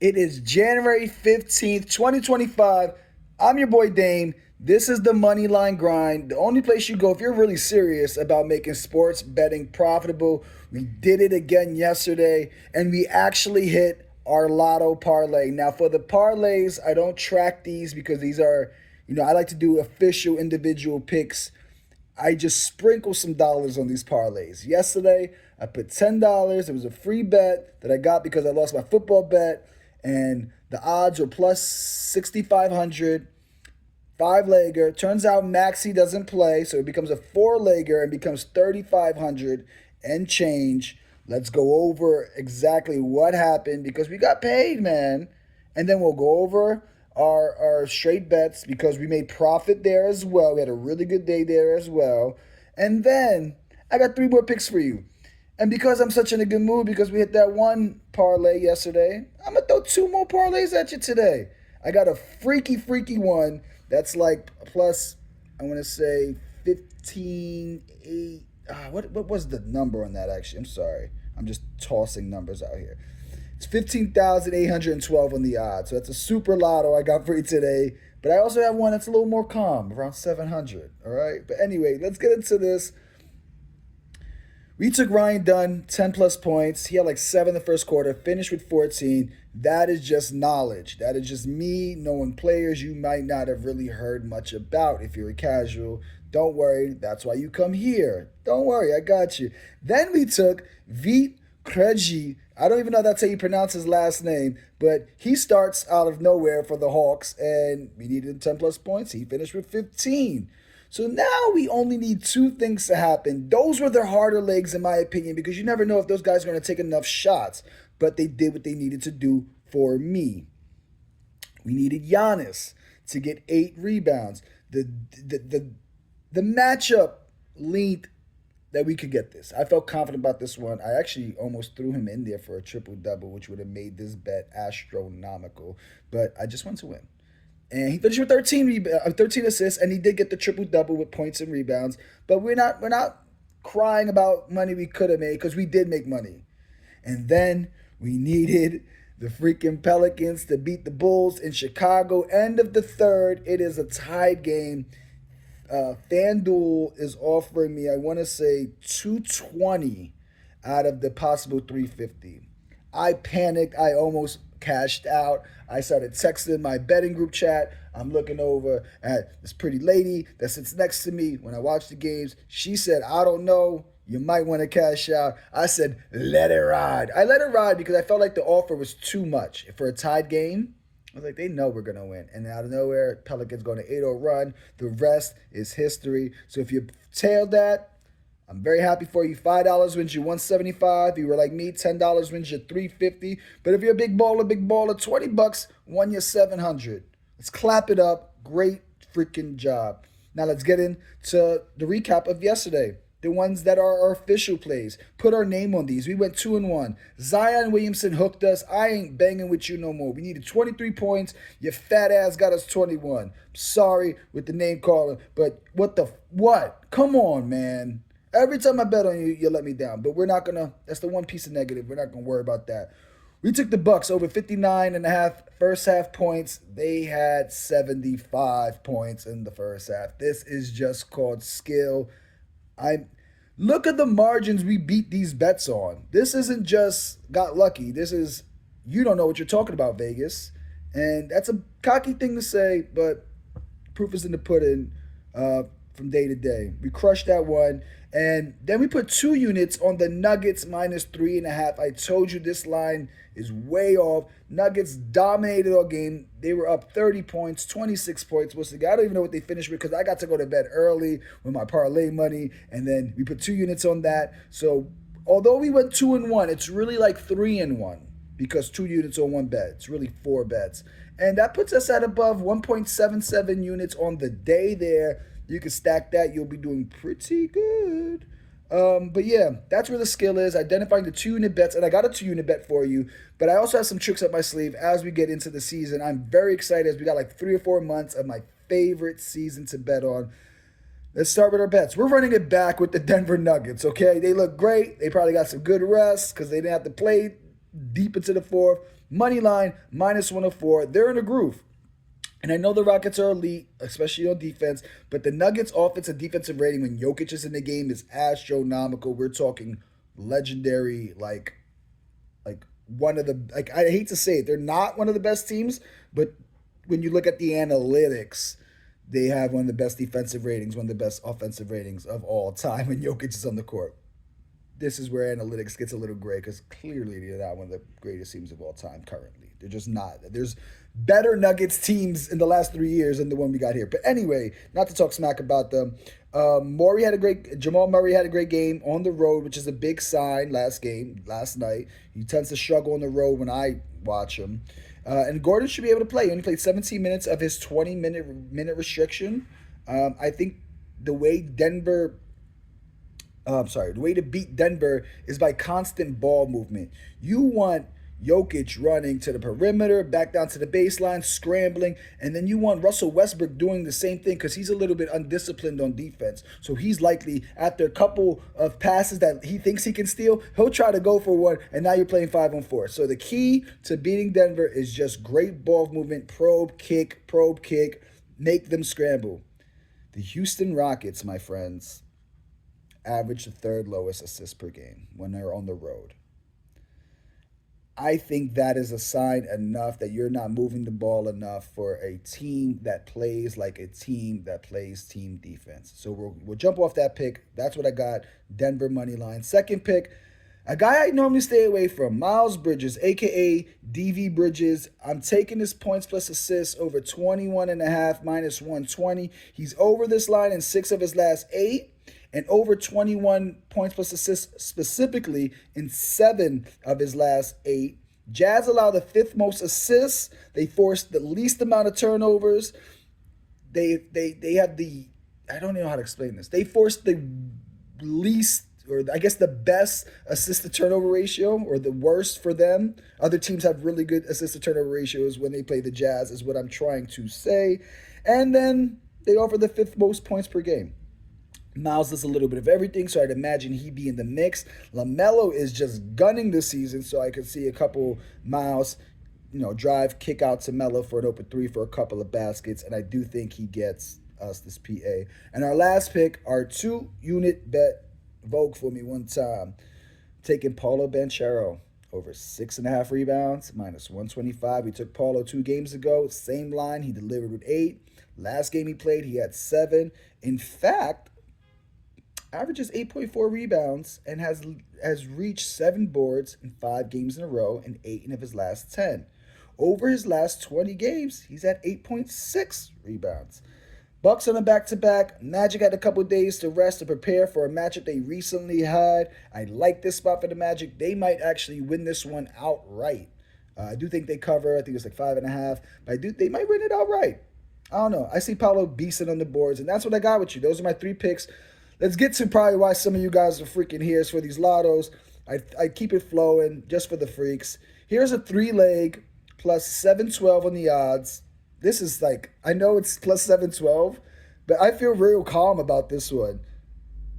It is January 15th, 2025. I'm your boy Dane. This is the Money Line Grind, the only place you go if you're really serious about making sports betting profitable. We did it again yesterday, and we actually hit our lotto parlay. Now, for the parlays, I don't track these because these are, I like to do official individual picks. I just sprinkle some dollars on these parlays. Yesterday, I put $10. It was a free bet that I got because I lost my football bet, and the odds were plus 6,500. Five legger. Turns out Maxi doesn't play, so it becomes a four legger and becomes 3,500 and change. Let's go over exactly what happened because we got paid, man. And then we'll go over our straight bets because we made profit there as well. We had a really good day there as well. And then I got three more picks for you. And because I'm such in a good mood because we hit that one parlay yesterday, I'm going to throw two more parlays at you today. I got a freaky one that's like plus, I want to say 15, 8. What was the number on that actually? I'm sorry. I'm just tossing numbers out here. It's 15,812 on the odds. So that's a super lotto I got for you today. But I also have one that's a little more calm, around 700. All right. But anyway, let's get into this. We took Ryan Dunn, 10 plus points. He had like 7 in the first quarter, finished with 14. That is just knowledge. That is just me knowing players you might not have really heard much about if you're a casual. Don't worry, that's why you come here. Don't worry, I got you. Then we took Vit Krejci. I don't even know if that's how you pronounce his last name, but he starts out of nowhere for the Hawks, and we needed 10 plus points. He finished with 15. So now we only need two things to happen. Those were their harder legs, in my opinion, because you never know if those guys are going to take enough shots. But they did what they needed to do for me. We needed Giannis to get 8 rebounds. The matchup leaned that we could get this. I felt confident about this one. I actually almost threw him in there for a triple double, which would have made this bet astronomical. But I just want to win. And he finished with 13 assists, and he did get the triple double with points and rebounds. But we're not crying about money we could have made because we did make money. And then we needed the freaking Pelicans to beat the Bulls in Chicago. End of the third. It is a tied game. FanDuel is offering me, I want to say, 220 out of the possible 350. I panicked. I almost cashed out. I started texting my betting group chat. I'm looking over at this pretty lady that sits next to me when I watch the games. She said, I don't know. You might want to cash out. I said, let it ride. I let it ride because I felt like the offer was too much. For a tied game, I was like, they know we're going to win. And out of nowhere, Pelicans going to 8-0 run. The rest is history. So if you tailed that, I'm very happy for you. $5 wins you 175. If you were like me, $10 wins you 350. But if you're a big baller, $20 won you 700. Let's clap it up. Great freaking job. Now let's get into the recap of yesterday. The ones that are our official plays. Put our name on these. We went 2-1. Zion Williamson hooked us. I ain't banging with you no more. We needed 23 points. Your fat ass got us 21. Sorry with the name calling, but what? Come on, man. Every time I bet on you, you let me down. But we're not going to, that's the one piece of negative. We're not going to worry about that. We took the Bucks over 59.5 first half points. They had 75 points in the first half. This is just called skill. I look at the margins we beat these bets on. This isn't just got lucky. This is you don't know what you're talking about, Vegas. And that's a cocky thing to say, but proof is in the pudding. From day to day. We crushed that one. And then we put 2 units on the Nuggets minus 3.5. I told you this line is way off. Nuggets dominated our game. They were up 30 points, 26 points. I don't even know what they finished with because I got to go to bed early with my parlay money. And then we put 2 units on that. So although we went 2-1, it's really like 3-1 because 2 units on one bet. It's really 4 bets. And that puts us at above 1.77 units on the day there. You can stack that. You'll be doing pretty good. But yeah, that's where the skill is, identifying the 2-unit bets. And I got a 2-unit bet for you. But I also have some tricks up my sleeve as we get into the season. I'm very excited as we got like 3 or 4 months of my favorite season to bet on. Let's start with our bets. We're running it back with the Denver Nuggets, okay? They look great. They probably got some good rest because they didn't have to play deep into the fourth. Money line, minus 104. They're in a groove. And I know the Rockets are elite, especially on defense, but the Nuggets' offense and defensive rating when Jokic is in the game is astronomical. We're talking legendary, like one of the, like, I hate to say it, they're not one of the best teams, but when you look at the analytics, they have one of the best defensive ratings, one of the best offensive ratings of all time when Jokic is on the court. This is where analytics gets a little gray because clearly they're not one of the greatest teams of all time currently. They're just not. There's better Nuggets teams in the last 3 years than the one we got here. But anyway, not to talk smack about them. Jamal Murray had a great game on the road, which is a big sign last night. He tends to struggle on the road when I watch him. And Gordon should be able to play. He only played 17 minutes of his 20-minute restriction. I think the way the way to beat Denver is by constant ball movement. You want Jokic running to the perimeter, back down to the baseline, scrambling, and then you want Russell Westbrook doing the same thing because he's a little bit undisciplined on defense. So he's likely, after a couple of passes that he thinks he can steal, he'll try to go for one, and now you're playing 5-on-4. So the key to beating Denver is just great ball movement, probe, kick, make them scramble. The Houston Rockets, my friends, average the third lowest assists per game when they're on the road. I think that is a sign enough that you're not moving the ball enough for a team that plays like a team that plays team defense. So we'll jump off that pick. That's what I got. Denver money line. Second pick, a guy I normally stay away from, Miles Bridges, a.k.a. DV Bridges. I'm taking his points plus assists over 21.5 minus 120. He's over this line in 6 of his last 8. And over 21 points plus assists specifically in 7 of his last 8. Jazz allow the 5th most assists. They forced the least amount of turnovers. They have the, I don't know how to explain this. They forced the least, or I guess the best assist to turnover ratio, or the worst for them. Other teams have really good assist to turnover ratios when they play the Jazz, is what I'm trying to say. And then they offer the 5th most points per game. Miles does a little bit of everything, so I'd imagine he'd be in the mix. LaMelo is just gunning this season, so I could see a couple Miles, drive, kick out to Melo for an open 3 for a couple of baskets, and I do think he gets us this PA. And our last pick, our 2-unit bet, vote for me one time, taking Paulo Banchero over 6.5 rebounds, minus 125. We took Paulo 2 games ago, same line, he delivered with 8. Last game he played, he had 7. In fact, averages 8.4 rebounds and has reached 7 boards in 5 games in a row and 8 of his last 10. Over his last 20 games, he's at 8.6 rebounds. Bucks on a back-to-back. Magic had a couple days to rest to prepare for a matchup they recently had. I like this spot for the Magic. They might actually win this one outright. I do think they cover. I think it's like 5.5. But they might win it outright. I don't know. I see Paulo beasting on the boards, and that's what I got with you. Those are my 3 picks. Let's get to probably why some of you guys are freaking here. It's for these lottos. I keep it flowing just for the freaks. Here's a 3-leg plus 712 on the odds. This is like, I know it's plus 712, but I feel real calm about this one.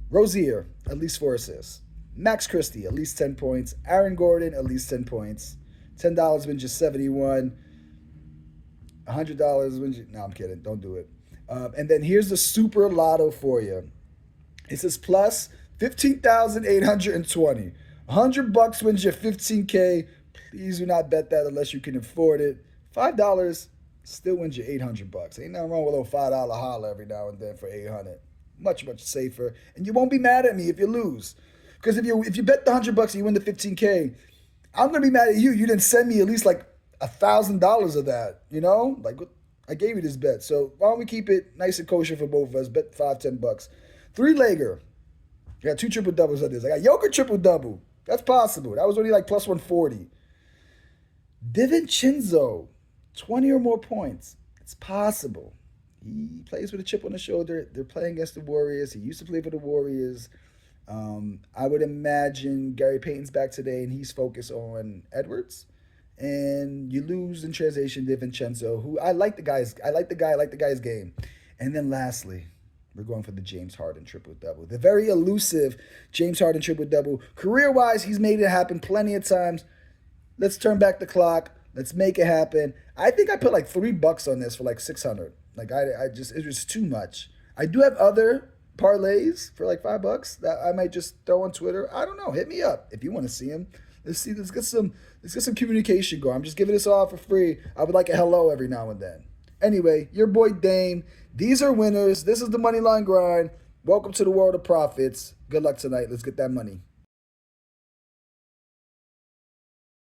Rozier, at least 4 assists. Max Christie, at least 10 points. Aaron Gordon, at least 10 points. $10 wins you 71. $100 wins you, no, I'm kidding. Don't do it. And then here's the super lotto for you. It says plus 15,820. $100 wins you 15K. Please do not bet that unless you can afford it. $5 still wins you $800. Ain't nothing wrong with a little $5 holler every now and then for 800. Much safer. And you won't be mad at me if you lose. Because if you bet the $100 and you win the 15K, I'm gonna be mad at you. You didn't send me at least like $1,000 of that. Like I gave you this bet. So why don't we keep it nice and kosher for both of us? Bet $5-10. 3-legger. I got 2 triple doubles on this. I got Joker triple double. That's possible. That was only like plus 140. DiVincenzo, 20 or more points. It's possible. He plays with a chip on the shoulder. They're playing against the Warriors. He used to play for the Warriors. I would imagine Gary Payton's back today and he's focused on Edwards. And you lose in translation DiVincenzo, who I like the guy's game. And then lastly, we're going for the James Harden triple-double. The very elusive James Harden triple-double. Career-wise, he's made it happen plenty of times. Let's turn back the clock. Let's make it happen. I think I put like $3 on this for like 600. Like I just it was too much. I do have other parlays for like $5 that I might just throw on Twitter. I don't know. Hit me up if you want to see them. Let's see. Let's get some communication going. I'm just giving this all for free. I would like a hello every now and then. Anyway, your boy Dame. These are winners. This is the money line grind. Welcome to the world of profits. Good luck tonight. Let's get that money.